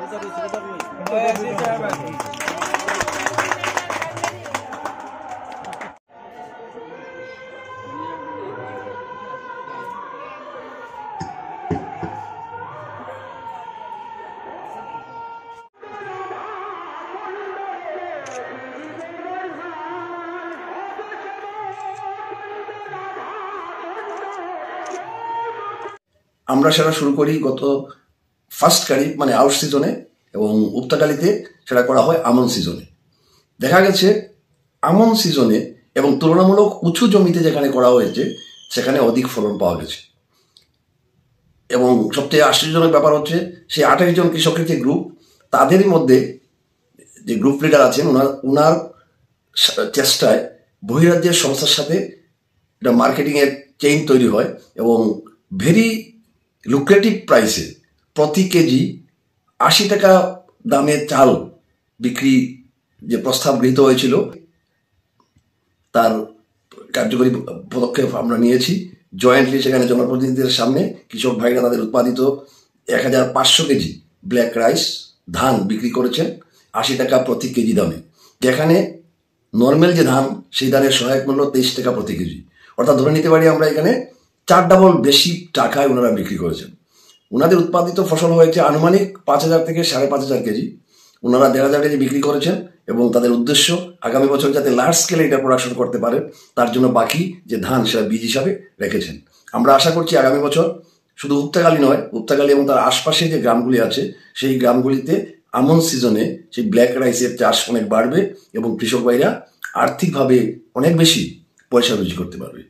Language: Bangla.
আমরা সেটা শুরু করি গত ফার্স্ট খারিফ মানে আউট সিজনে, এবং উপতাকালীতে সেটা করা হয় আমন সিজনে। দেখা গেছে আমন সিজনে এবং তুলনামূলক উঁচু জমিতে যেখানে করা হয়েছে সেখানে অধিক ফলন পাওয়া গেছে। এবং সবচেয়ে আশ্চর্যজনক ব্যাপার হচ্ছে সেই 28 জন কৃষকের যে গ্রুপ, তাদেরই মধ্যে যে গ্রুপ লিডার আছেন ওনার চেষ্টায় বহিরাজ্যের সংস্থার সাথে এটা মার্কেটিংয়ের চেইন তৈরি হয় এবং ভেরি লুক্রেটিভ প্রাইসে প্রতি কেজি 80 টাকা দামের চাল বিক্রি যে প্রস্তাব গৃহীত হয়েছিল, তার কার্যকরী পদক্ষেপ আমরা নিয়েছি। জয়েন্টলি সেখানে জনপ্রতিনিধিদের সামনে কৃষক ভাইরা তাদের উৎপাদিত 1500 কেজি ব্ল্যাক রাইস ধান বিক্রি করেছেন 80 টাকা প্রতি কেজি দামে, যেখানে নর্মাল যে ধান সেই ধানের সহায়ক মূল্য 23 টাকা প্রতি কেজি। অর্থাৎ ধরে নিতে পারি আমরা এখানে 4 ডাবল বেশি টাকায় ওনারা বিক্রি করেছেন। ওনাদের উৎপাদিত ফসল হয়েছে আনুমানিক 5000 থেকে 5500 কেজি। ওনারা 1500 কেজি বিক্রি করেছেন এবং তাদের উদ্দেশ্য আগামী বছর যাতে লার্জ স্কেলে এটা প্রোডাকশন করতে পারেন তার জন্য বাকি যে ধান সেটা বীজ হিসাবে রেখেছেন। আমরা আশা করছি আগামী বছর শুধু উপতাকালী নয়, উপতাকালী এবং তার আশপাশে যে গ্রামগুলি আছে সেই গ্রামগুলিতে আমন সিজনে সেই ব্ল্যাক রাইসের চাষ অনেক বাড়বে এবং কৃষক ভাইরা আর্থিকভাবে অনেক বেশি পয়সা রুজি করতে পারবে।